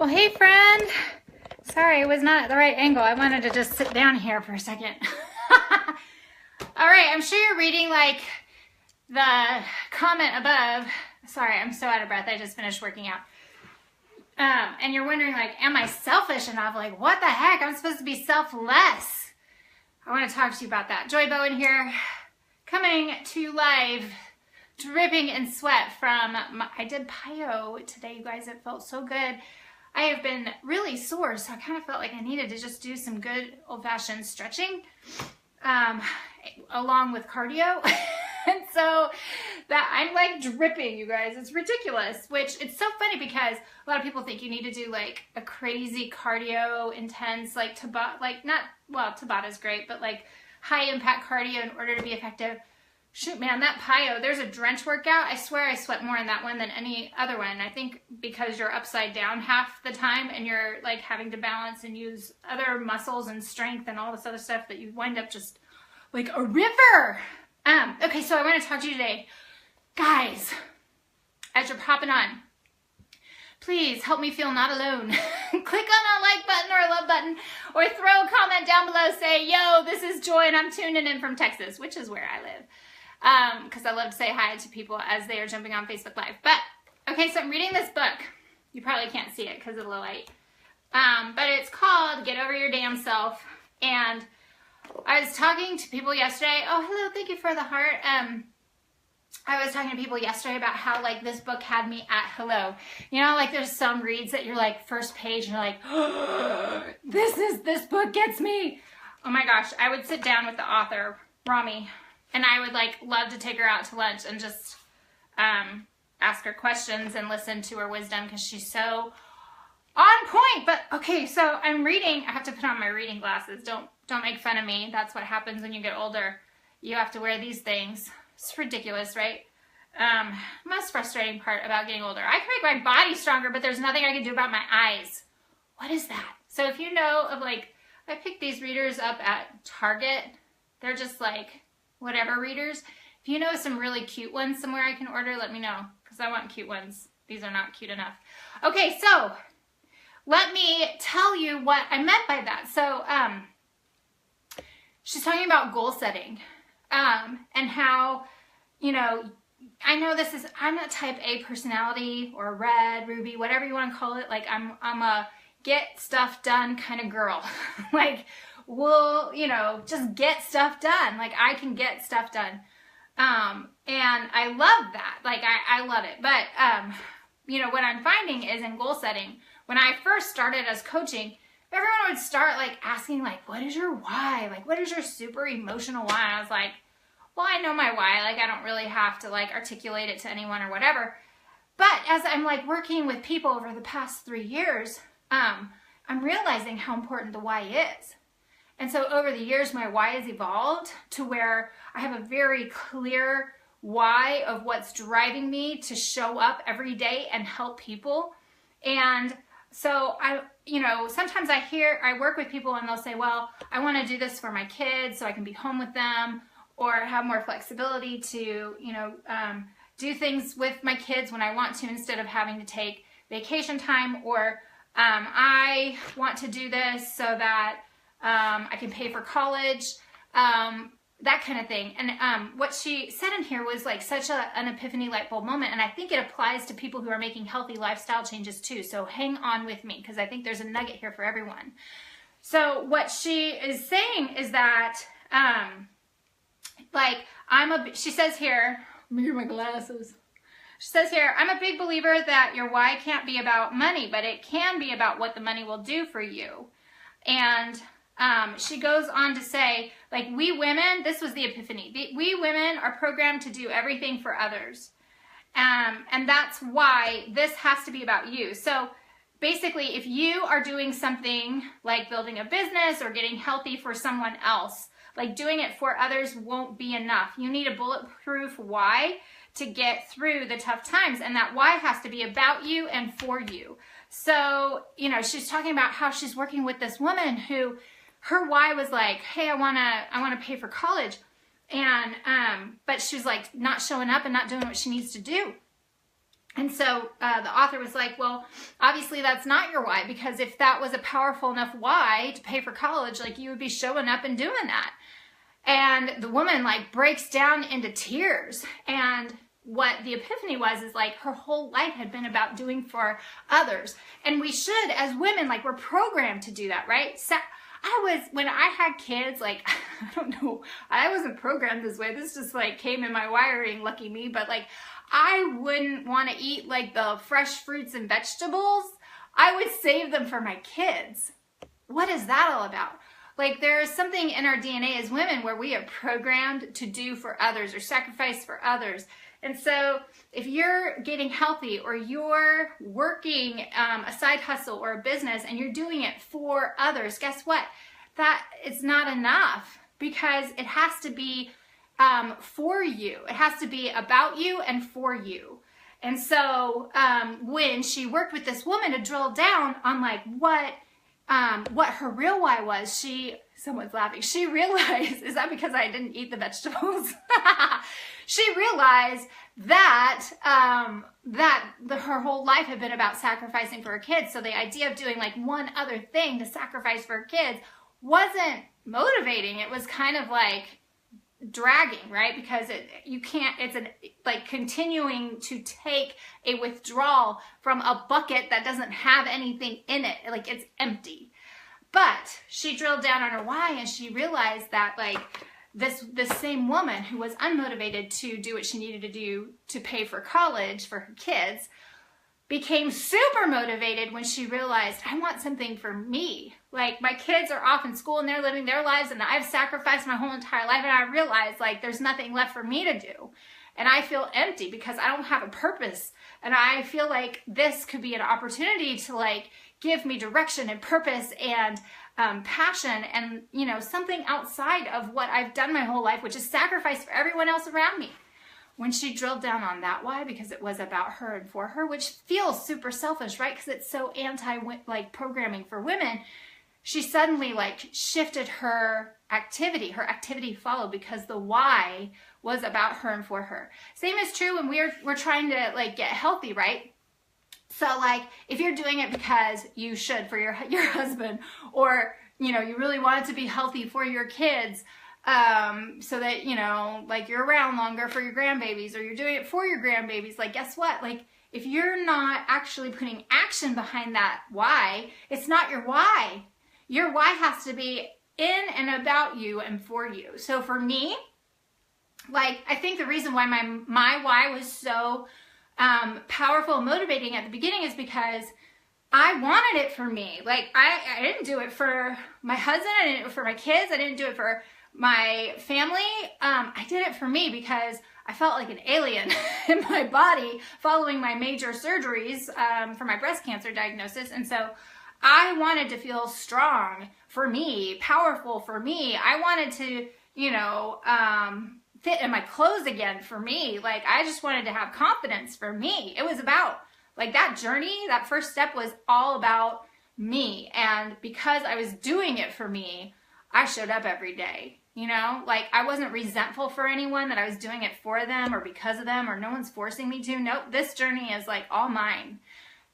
Well, hey friend. Sorry, it was not at the right angle. I wanted to just sit down here for a second. All right, I'm sure you're reading like the comment above. Sorry, I'm so out of breath. I just finished working out. And you're wondering like, am I selfish enough? Like, what the heck? I'm supposed to be selfless. I want to talk to you about that. Joy Bowen here, coming to you live, dripping in sweat from, I did PiYo today, you guys. It felt so good. I have been really sore, so I kind of felt like I needed to just do some good old-fashioned stretching along with cardio. And so that I'm like dripping, you guys. It's ridiculous, which it's so funny because a lot of people think you need to do like a crazy cardio intense, like Tabata, like not, well, Tabata's great, but like high impact cardio in order to be effective. Shoot, man, that PiYo, there's a drench workout. I swear I sweat more in that one than any other one. I think because you're upside down half the time and you're like having to balance and use other muscles and strength and all this other stuff that you wind up just like a river. Okay, so I want to talk to you today. Guys, as you're popping on, please help me feel not alone. Click on a like button or a love button or throw a comment down below. Say, yo, this is Joy and I'm tuning in from Texas, which is where I live. Because I love to say hi to people as they are jumping on Facebook Live. But, okay, so I'm reading this book. You probably can't see it because of the light. But it's called Get Over Your Damn Self. And I was talking to people yesterday. Oh, hello, thank you for the heart. I was talking to people yesterday about how, like, this book had me at hello. You know, like, there's some reads that you're, like, first page, and you're like, oh, this book gets me. Oh, my gosh. I would sit down with the author, Rami, and I would, like, love to take her out to lunch and just ask her questions and listen to her wisdom because she's so on point. But, okay, so I'm reading. I have to put on my reading glasses. Don't make fun of me. That's what happens when you get older. You have to wear these things. It's ridiculous, right? Most frustrating part about getting older. I can make my body stronger, but there's nothing I can do about my eyes. What is that? So if you know of, like, I picked these readers up at Target. They're just, like, whatever readers. If you know some really cute ones somewhere I can order, let me know, because I want cute ones. These are not cute enough. Okay, so let me tell you what I meant by that. So she's talking about goal setting and how, you know, I know this is, I'm a type A personality or red, ruby, whatever you want to call it. Like I'm a get stuff done kind of girl. Like, we'll, you know, just get stuff done. Like, I can get stuff done. And I love that. Like, I love it. But, you know, what I'm finding is in goal setting, when I first started as coaching, everyone would start, like, asking, like, what is your why? Like, what is your super emotional why? And I was like, well, I know my why. Like, I don't really have to, like, articulate it to anyone or whatever. But as I'm, like, working with people over the past 3 years, I'm realizing how important the why is. And so over the years, my why has evolved to where I have a very clear why of what's driving me to show up every day and help people. And so you know, sometimes I work with people and they'll say, well, I want to do this for my kids so I can be home with them or have more flexibility to, you know, do things with my kids when I want to instead of having to take vacation time, or I want to do this so that I can pay for college, that kind of thing. And what she said in here was like such an epiphany light bulb moment. And I think it applies to people who are making healthy lifestyle changes too. So hang on with me because I think there's a nugget here for everyone. So what she is saying is that, like, she says here, let me get my glasses. She says here, I'm a big believer that your why can't be about money, but it can be about what the money will do for you. And she goes on to say, like, we women, this was the epiphany. We women are programmed to do everything for others. And that's why this has to be about you. So basically, if you are doing something like building a business or getting healthy for someone else, like doing it for others won't be enough. You need a bulletproof why to get through the tough times. And that why has to be about you and for you. So, you know, she's talking about how she's working with this woman who her why was like, hey, I want to pay for college. And, but she was like not showing up and not doing what she needs to do. And so the author was like, well, obviously that's not your why, because if that was a powerful enough why to pay for college, like you would be showing up and doing that. And the woman like breaks down into tears. And what the epiphany was is like her whole life had been about doing for others. And we should, as women, like we're programmed to do that, right? So when I had kids, like, I don't know, I wasn't programmed this way. This just like came in my wiring, lucky me. But like, I wouldn't want to eat like the fresh fruits and vegetables. I would save them for my kids. What is that all about? Like there is something in our DNA as women where we are programmed to do for others or sacrifice for others. And so if you're getting healthy or you're working a side hustle or a business and you're doing it for others, guess what? That is not enough, because it has to be for you. It has to be about you and for you. And so when she worked with this woman to drill down on like what her real why was, someone's laughing. She realized, is that because I didn't eat the vegetables? She realized that her whole life had been about sacrificing for her kids. So the idea of doing like one other thing to sacrifice for her kids wasn't motivating. It was kind of like dragging, right? Because it's like continuing to take a withdrawal from a bucket that doesn't have anything in it. Like it's empty. But she drilled down on her why, and she realized that like this same woman who was unmotivated to do what she needed to do to pay for college for her kids became super motivated when she realized, I want something for me. Like my kids are off in school and they're living their lives, and I've sacrificed my whole entire life, and I realized like there's nothing left for me to do. And I feel empty because I don't have a purpose. And I feel like this could be an opportunity to like give me direction and purpose and passion and, you know, something outside of what I've done my whole life, which is sacrifice for everyone else around me. When she drilled down on that why, because it was about her and for her, which feels super selfish, right? Because it's so anti like programming for women. She suddenly like shifted her activity. Her activity followed because the why was about her and for her. Same is true when we're trying to like get healthy, right? So like if you're doing it because you should for your husband, or you know you really want it to be healthy for your kids, so that you know like you're around longer for your grandbabies, or you're doing it for your grandbabies, like guess what? Like if you're not actually putting action behind that why, it's not your why. Your why has to be in and about you and for you. So for me, like I think the reason why my why was so powerful and motivating at the beginning is because I wanted it for me. Like I didn't do it for my husband, I didn't do it for my kids, I didn't do it for my family. I did it for me because I felt like an alien in my body following my major surgeries for my breast cancer diagnosis. And so I wanted to feel strong for me, powerful for me. I wanted to, you know, fit in my clothes again for me. Like I just wanted to have confidence for me. It was about like that journey, that first step was all about me. And because I was doing it for me, I showed up every day. You know, like I wasn't resentful for anyone that I was doing it for them or because of them, or no one's forcing me to. Nope, this journey is like all mine.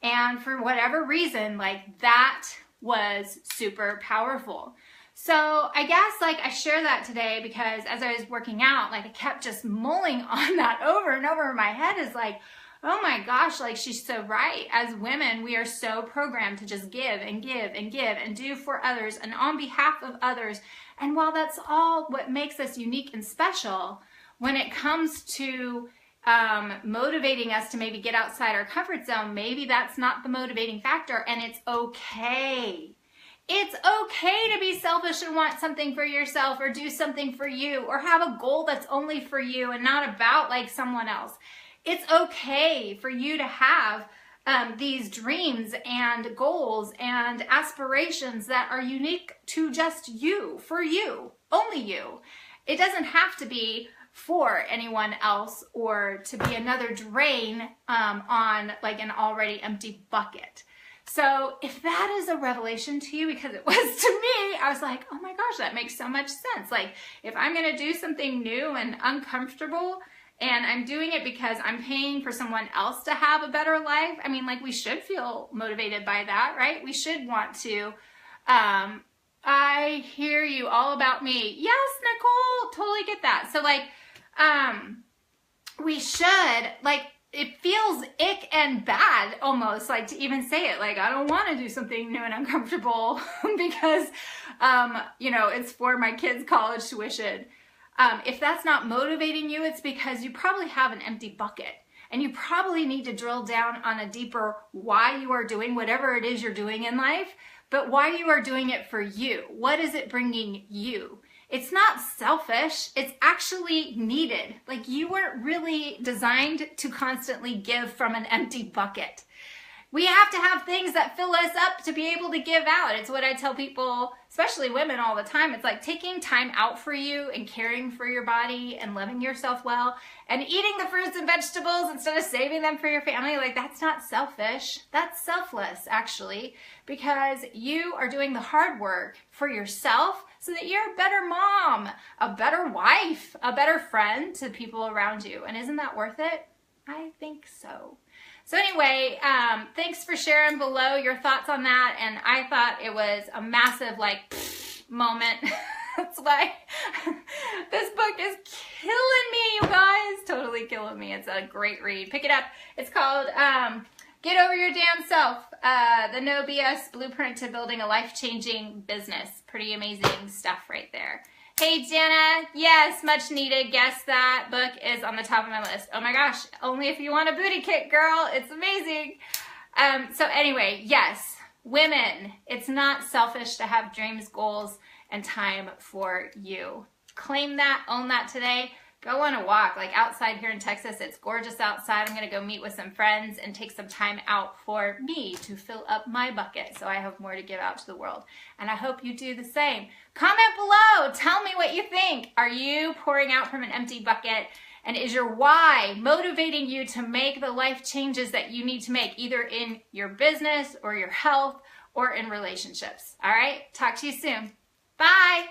And for whatever reason, like that was super powerful. So I guess like I share that today because as I was working out, like I kept just mulling on that over and over in my head, is like, oh my gosh, like she's so right. As women, we are so programmed to just give and give and give and do for others and on behalf of others. And while that's all what makes us unique and special, when it comes to motivating us to maybe get outside our comfort zone, maybe that's not the motivating factor, and it's okay. It's okay to be selfish and want something for yourself, or do something for you, or have a goal that's only for you and not about like someone else. It's okay for you to have these dreams and goals and aspirations that are unique to just you, for you, only you. It doesn't have to be for anyone else or to be another drain on like an already empty bucket. So if that is a revelation to you, because it was to me, I was like, oh my gosh, that makes so much sense. Like if I'm going to do something new and uncomfortable And I'm doing it because I'm paying for someone else to have a better life. I mean, like, we should feel motivated by that, right? We should want to. I hear you all about me. Yes, Nicole, totally get that. So like, we should, like, it feels ick and bad almost, like, to even say it. Like, I don't want to do something new and uncomfortable because, you know, it's for my kids' college tuition. If that's not motivating you, it's because you probably have an empty bucket, and you probably need to drill down on a deeper why you are doing whatever it is you're doing in life, but why you are doing it for you. What is it bringing you? It's not selfish, it's actually needed. Like, you weren't really designed to constantly give from an empty bucket. We have to have things that fill us up to be able to give out. It's what I tell people, especially women, all the time. It's like taking time out for you and caring for your body and loving yourself well and eating the fruits and vegetables instead of saving them for your family. Like, that's not selfish. That's selfless, actually, because you are doing the hard work for yourself so that you're a better mom, a better wife, a better friend to people around you. And isn't that worth it? I think so. So anyway, thanks for sharing below your thoughts on that. And I thought it was a massive, like, moment. That's why this book is killing me, you guys. Totally killing me. It's a great read. Pick it up. It's called Get Over Your Damn Self, the No BS Blueprint to Building a Life-Changing Business. Pretty amazing stuff right there. Hey, Jana, yes, much needed. Guess that book is on the top of my list. Oh my gosh, only if you want a booty kick, girl. It's amazing. So anyway, yes, women, it's not selfish to have dreams, goals, and time for you. Claim that, own that today. Go on a walk, like outside here in Texas. It's gorgeous outside. I'm going to go meet with some friends and take some time out for me to fill up my bucket so I have more to give out to the world. And I hope you do the same. Comment below. Tell me what you think. Are you pouring out from an empty bucket? And is your why motivating you to make the life changes that you need to make, either in your business or your health or in relationships? All right? Talk to you soon. Bye.